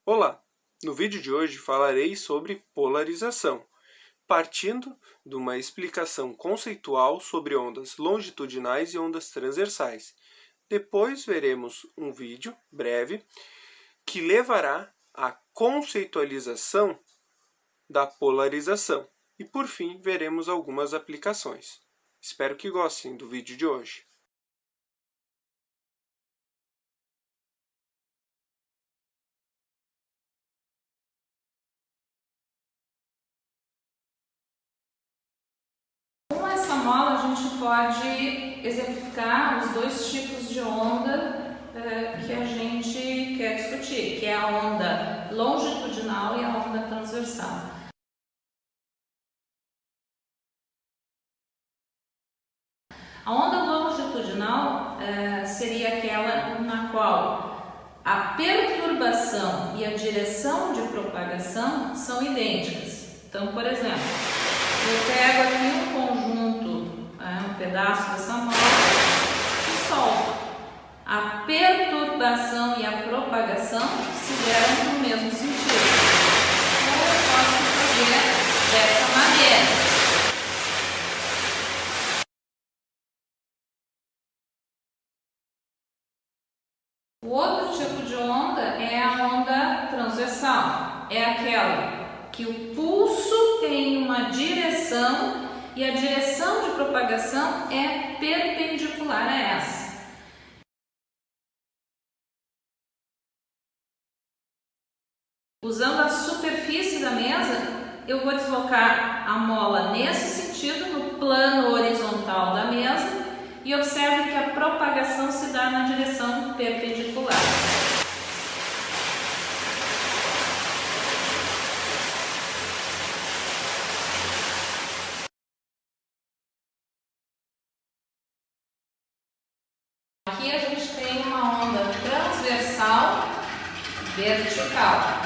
Olá! No vídeo de hoje falarei sobre polarização, partindo de uma explicação conceitual sobre ondas longitudinais e ondas transversais. Depois veremos um vídeo breve que levará à conceitualização da polarização. E por fim, veremos algumas aplicações. Espero que gostem do vídeo de hoje. Com essa mola, a gente pode exemplificar os dois tipos de onda que a gente quer discutir, que é a onda longitudinal e a onda transversal. A onda longitudinal seria aquela na qual a perturbação e a direção de propagação são idênticas. Então, por exemplo, eu pego aqui um conjunto, um pedaço dessa mola e solto. A perturbação e a propagação se deram no mesmo sentido. Então, eu posso fazer dessa maneira. O outro tipo de onda é a onda transversal. É aquela que o pulso tem uma direção e a direção de propagação é perpendicular a essa. Usando a superfície da mesa, eu vou deslocar a mola nesse sentido, no plano horizontal da mesa, e observe que a propagação se dá na direção perpendicular. Aqui a gente tem uma onda transversal vertical.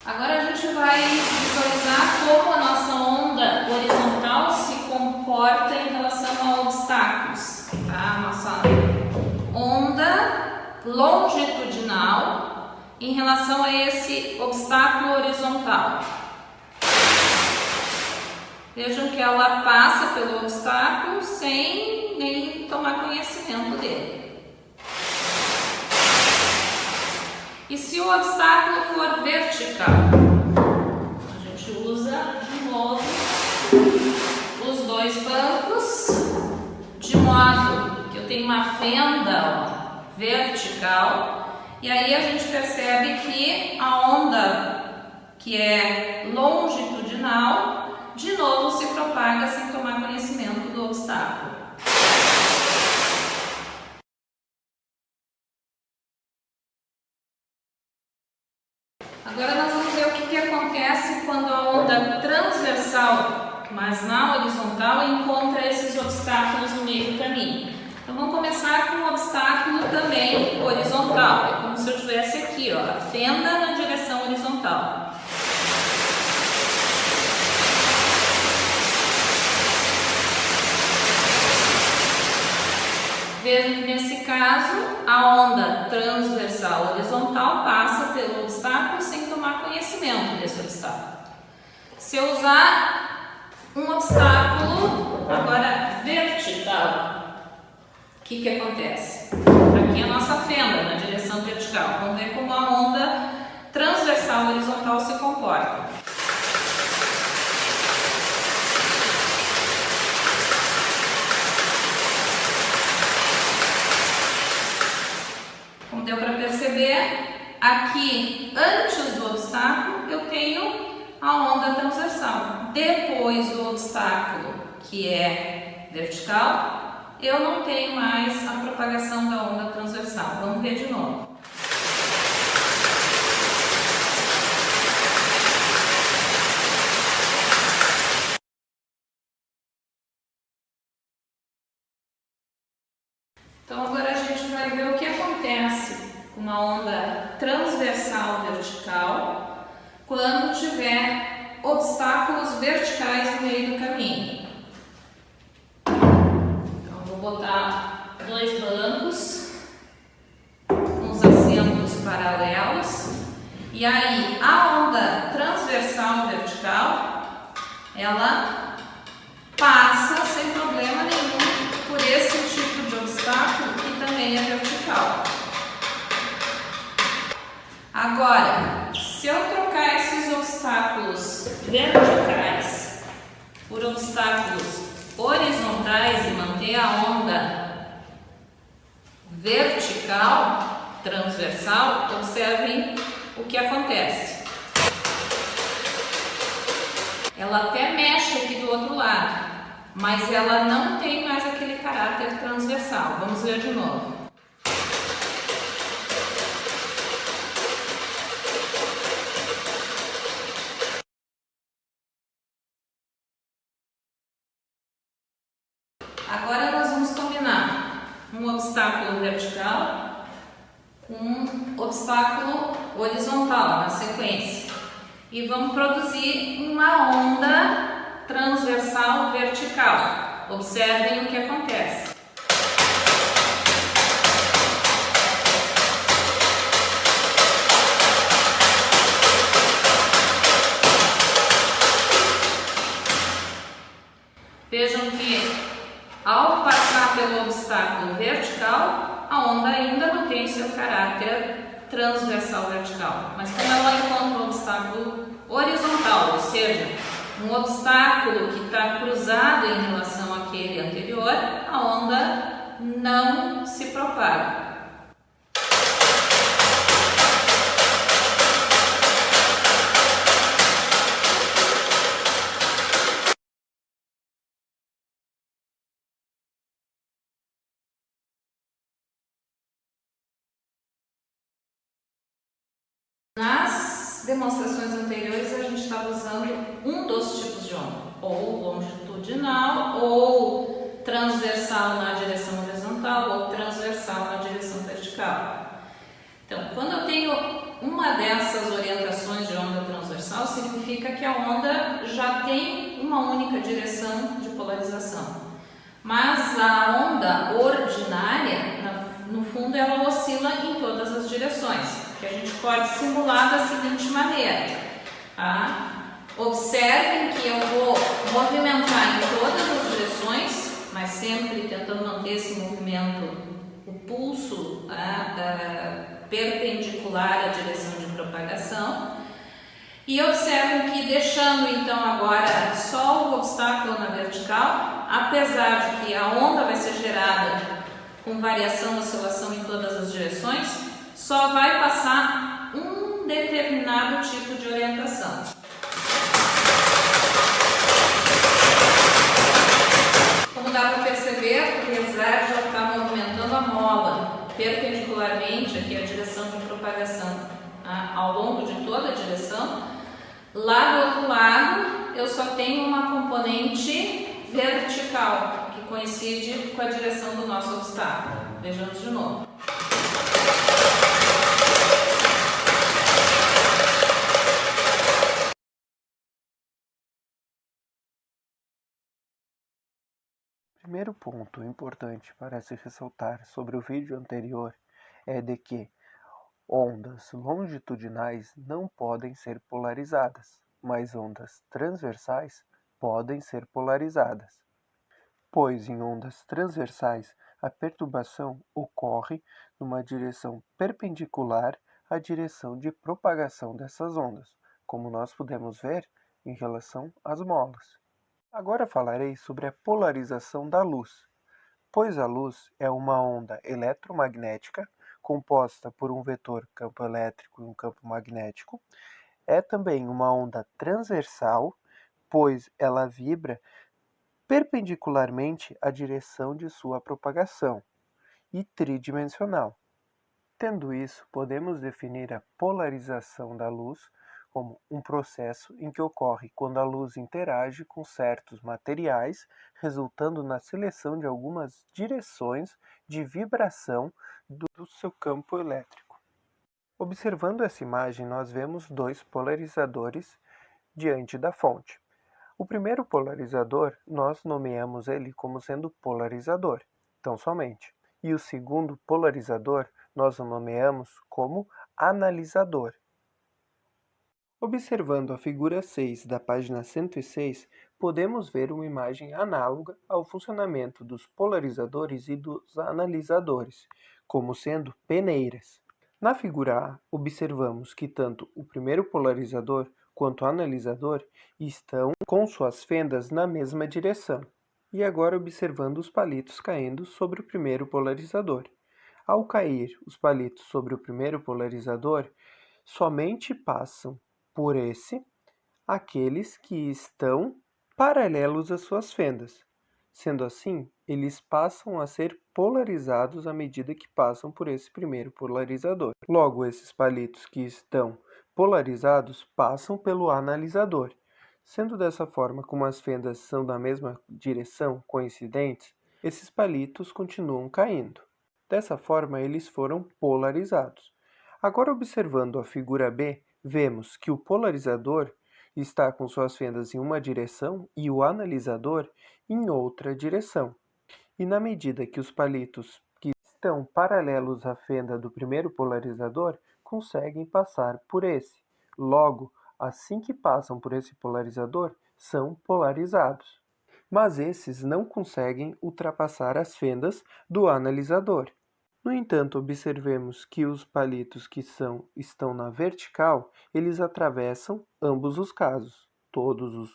Agora a gente vai visualizar como a nossa onda horizontal se comporta em relação a obstáculos. Tá? A nossa onda longitudinal em relação a esse obstáculo horizontal. Vejam que ela passa pelo obstáculo sem nem tomar conhecimento dele. E se o obstáculo for vertical, a gente usa de novo os dois bancos, de modo que eu tenho uma fenda vertical, e aí a gente percebe que a onda que é longitudinal, de novo se propaga sem tomar conhecimento do obstáculo. Agora nós vamos ver o que acontece quando a onda transversal, mas na horizontal, encontra esses obstáculos no meio do caminho. Então vamos começar com um obstáculo também horizontal. É como se eu tivesse aqui, ó, a fenda na direção horizontal. Vejam que nesse caso a onda transversal horizontal passa pelo obstáculo sem tomar conhecimento desse obstáculo. Se eu usar um obstáculo agora vertical, o que acontece? Aqui é a nossa fenda na direção vertical. Vamos ver como a onda transversal horizontal se comporta. Como deu para perceber, aqui antes do obstáculo eu tenho a onda transversal. Depois do obstáculo, que é vertical, eu não tenho mais a propagação da onda transversal. Vamos ver de novo. Então agora a gente vai ver o que acontece com uma onda transversal vertical quando tiver obstáculos verticais no meio do caminho. ela passa sem problema nenhum por esse tipo de obstáculo que também é vertical. Agora, se eu trocar esses obstáculos verticais por obstáculos horizontais e manter a onda vertical, transversal, observem o que acontece. Ela até mexe aqui do outro lado, mas ela não tem mais aquele caráter transversal. Vamos ver de novo. Agora nós vamos combinar um obstáculo vertical com um obstáculo horizontal na sequência e vamos produzir uma onda transversal vertical. Observem o que acontece. Vejam que ao passar pelo obstáculo vertical, a onda ainda mantém seu caráter transversal vertical. Mas quando ela encontra um obstáculo horizontal, ou seja, um obstáculo que está cruzado em relação àquele anterior, a onda não se propaga. Nas demonstrações anteriores, a gente estava usando um dos tipos de onda, ou longitudinal, ou transversal na direção horizontal, ou transversal na direção vertical. Então, quando eu tenho uma dessas orientações de onda transversal, significa que a onda já tem uma única direção de polarização. Mas a onda ordinária, no fundo, ela oscila em todas as direções, que a gente pode simular da seguinte maneira. Tá? Observem que eu vou movimentar em todas as direções, mas sempre tentando manter esse movimento, o pulso perpendicular à direção de propagação. E observem que deixando então agora só o obstáculo na vertical, apesar de que a onda vai ser gerada com variação, oscilação em todas as direções, só vai passar um determinado tipo de orientação. Como dá para perceber, apesar de eu estar movimentando a mola perpendicularmente aqui à direção de propagação, ao longo de toda a direção, lá do outro lado eu só tenho uma componente vertical, que coincide com a direção do nosso obstáculo. Vejamos de novo. Primeiro ponto importante para se ressaltar sobre o vídeo anterior é de que ondas longitudinais não podem ser polarizadas, mas ondas transversais podem ser polarizadas, pois em ondas transversais a perturbação ocorre numa direção perpendicular à direção de propagação dessas ondas, como nós podemos ver em relação às molas. Agora falarei sobre a polarização da luz, pois a luz é uma onda eletromagnética composta por um vetor campo elétrico e um campo magnético. É também uma onda transversal, pois ela vibra perpendicularmente à direção de sua propagação, e tridimensional. Tendo isso, podemos definir a polarização da luz como um processo em que ocorre quando a luz interage com certos materiais, resultando na seleção de algumas direções de vibração do seu campo elétrico. Observando essa imagem, nós vemos dois polarizadores diante da fonte. O primeiro polarizador, nós nomeamos ele como sendo polarizador, tão somente. E o segundo polarizador, nós o nomeamos como analisador. Observando a figura 6 da página 106, podemos ver uma imagem análoga ao funcionamento dos polarizadores e dos analisadores, como sendo peneiras. Na figura A, observamos que tanto o primeiro polarizador quanto o analisador estão com suas fendas na mesma direção. E agora observando os palitos caindo sobre o primeiro polarizador. Ao cair os palitos sobre o primeiro polarizador, somente passam por esse aqueles que estão paralelos às suas fendas. Sendo assim, eles passam a ser polarizados à medida que passam por esse primeiro polarizador. Logo, esses palitos que estão polarizados passam pelo analisador. Sendo dessa forma, como as fendas são da mesma direção, coincidentes, esses palitos continuam caindo. Dessa forma, eles foram polarizados. Agora, observando a figura B, vemos que o polarizador está com suas fendas em uma direção e o analisador em outra direção. E na medida que os palitos que estão paralelos à fenda do primeiro polarizador conseguem passar por esse. Logo, assim que passam por esse polarizador, são polarizados. Mas esses não conseguem ultrapassar as fendas do analisador. No entanto, observemos que os palitos que estão na vertical, eles atravessam ambos os casos, todos os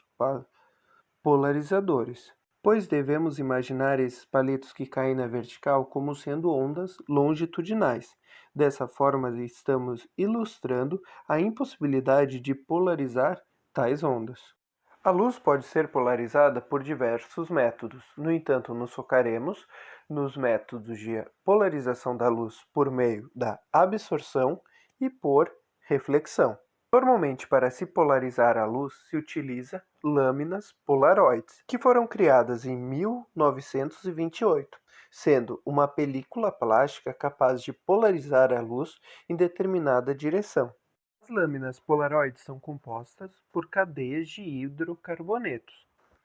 polarizadores, pois devemos imaginar esses palitos que caem na vertical como sendo ondas longitudinais. Dessa forma, estamos ilustrando a impossibilidade de polarizar tais ondas. A luz pode ser polarizada por diversos métodos. No entanto, nos focaremos nos métodos de polarização da luz por meio da absorção e por reflexão. Normalmente, para se polarizar a luz, se utiliza lâminas polaroides, que foram criadas em 1928, sendo uma película plástica capaz de polarizar a luz em determinada direção. As lâminas polaroides são compostas por cadeias de hidrocarbonetos.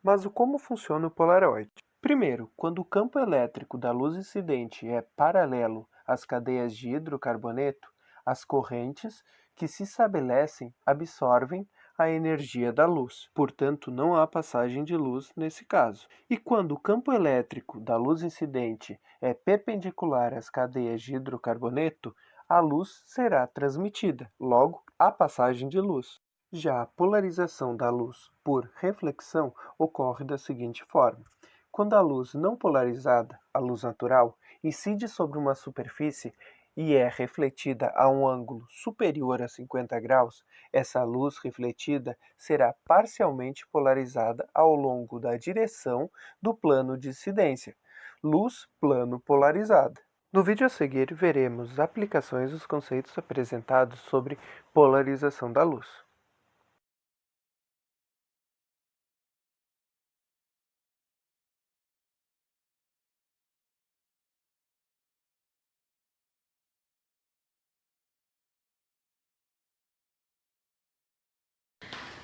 Mas como funciona o polaroide? Primeiro, quando o campo elétrico da luz incidente é paralelo às cadeias de hidrocarboneto, as correntes que se estabelecem absorvem a energia da luz. Portanto, não há passagem de luz nesse caso. E quando o campo elétrico da luz incidente é perpendicular às cadeias de hidrocarboneto, a luz será transmitida, logo, há passagem de luz. Já a polarização da luz por reflexão ocorre da seguinte forma. Quando a luz não polarizada, a luz natural, incide sobre uma superfície e é refletida a um ângulo superior a 50 graus, essa luz refletida será parcialmente polarizada ao longo da direção do plano de incidência, luz plano polarizada. No vídeo a seguir, veremos aplicações dos conceitos apresentados sobre polarização da luz.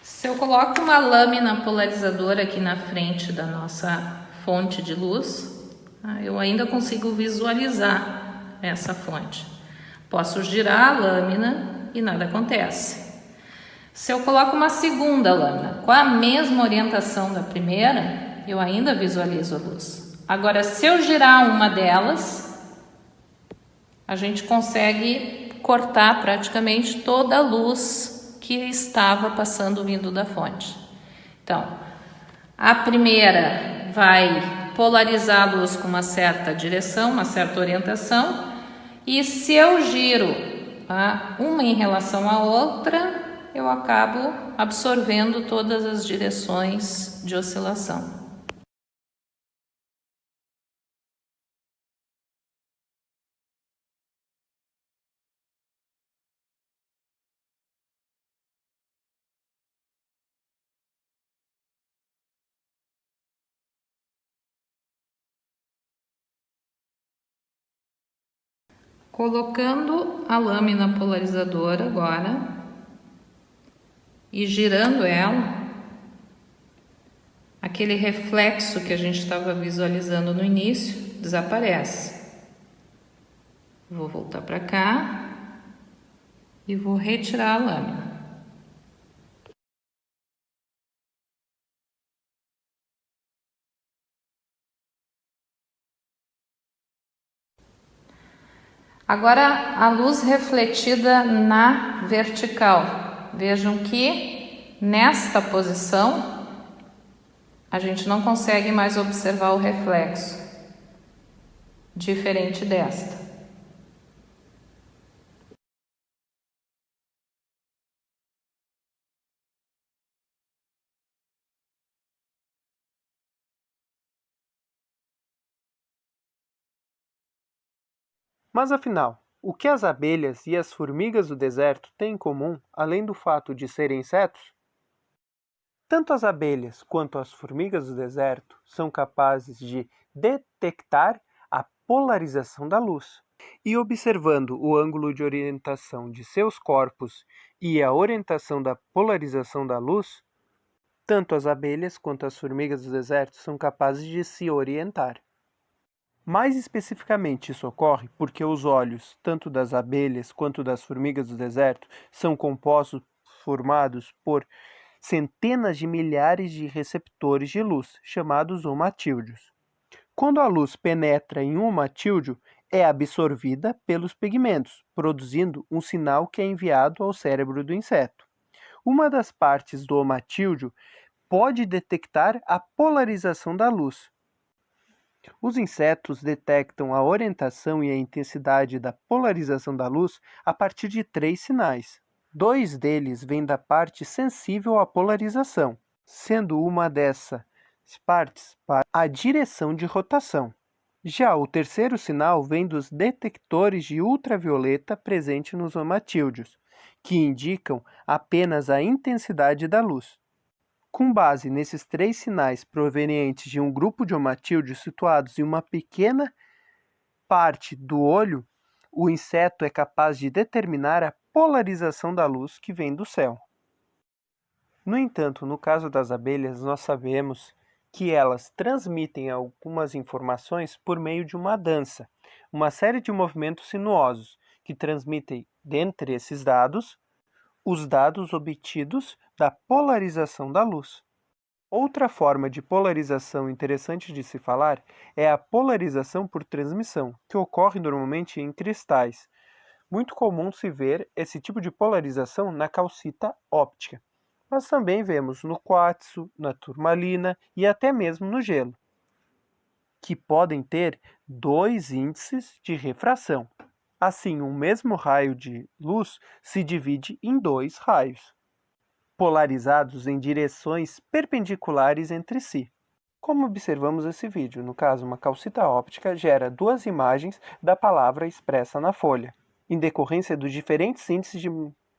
Se eu coloco uma lâmina polarizadora aqui na frente da nossa fonte de luz, eu ainda consigo visualizar essa fonte. Posso girar a lâmina e nada acontece. Se eu coloco uma segunda lâmina com a mesma orientação da primeira, eu ainda visualizo a luz. Agora, se eu girar uma delas, a gente consegue cortar praticamente toda a luz que estava passando vindo da fonte. Então, a primeira vai polarizar a luz com uma certa direção, uma certa orientação, e se eu giro uma em relação à outra, eu acabo absorvendo todas as direções de oscilação. Colocando a lâmina polarizadora agora e girando ela, aquele reflexo que a gente estava visualizando no início desaparece. Vou voltar para cá e vou retirar a lâmina. Agora, a luz refletida na vertical. Vejam que nesta posição a gente não consegue mais observar o reflexo, diferente desta. Mas afinal, o que as abelhas e as formigas do deserto têm em comum, além do fato de serem insetos? Tanto as abelhas quanto as formigas do deserto são capazes de detectar a polarização da luz. E observando o ângulo de orientação de seus corpos e a orientação da polarização da luz, tanto as abelhas quanto as formigas do deserto são capazes de se orientar. Mais especificamente, isso ocorre porque os olhos, tanto das abelhas quanto das formigas do deserto, são compostos formados por centenas de milhares de receptores de luz, chamados omatídeos. Quando a luz penetra em um omatídeo, é absorvida pelos pigmentos, produzindo um sinal que é enviado ao cérebro do inseto. Uma das partes do omatídeo pode detectar a polarização da luz. Os insetos detectam a orientação e a intensidade da polarização da luz a partir de 3 sinais. 2 deles vêm da parte sensível à polarização, sendo uma dessas partes para a direção de rotação. Já o terceiro sinal vem dos detectores de ultravioleta presentes nos omatídeos, que indicam apenas a intensidade da luz. Com base nesses 3 sinais provenientes de um grupo de omatídeos situados em uma pequena parte do olho, o inseto é capaz de determinar a polarização da luz que vem do céu. No entanto, no caso das abelhas, nós sabemos que elas transmitem algumas informações por meio de uma dança, uma série de movimentos sinuosos que transmitem, dentre esses dados, os dados obtidos da polarização da luz. Outra forma de polarização interessante de se falar é a polarização por transmissão, que ocorre normalmente em cristais. Muito comum se ver esse tipo de polarização na calcita óptica, mas também vemos no quartzo, na turmalina e até mesmo no gelo, que podem ter 2 índices de refração. Assim, um mesmo raio de luz se divide em 2 raios, polarizados em direções perpendiculares entre si. Como observamos nesse vídeo, no caso, uma calcita óptica gera 2 imagens da palavra expressa na folha, em decorrência dos diferentes índices de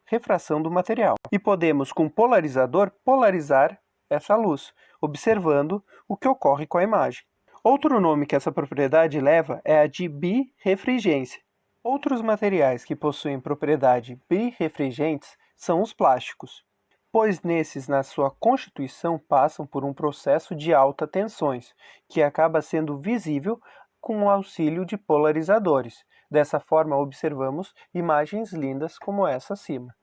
refração do material. E podemos, com polarizador, polarizar essa luz, observando o que ocorre com a imagem. Outro nome que essa propriedade leva é a de birrefringência. Outros materiais que possuem propriedade birrefringentes são os plásticos, pois nesses, na sua constituição, passam por um processo de alta tensões, que acaba sendo visível com o auxílio de polarizadores. Dessa forma, observamos imagens lindas como essa acima.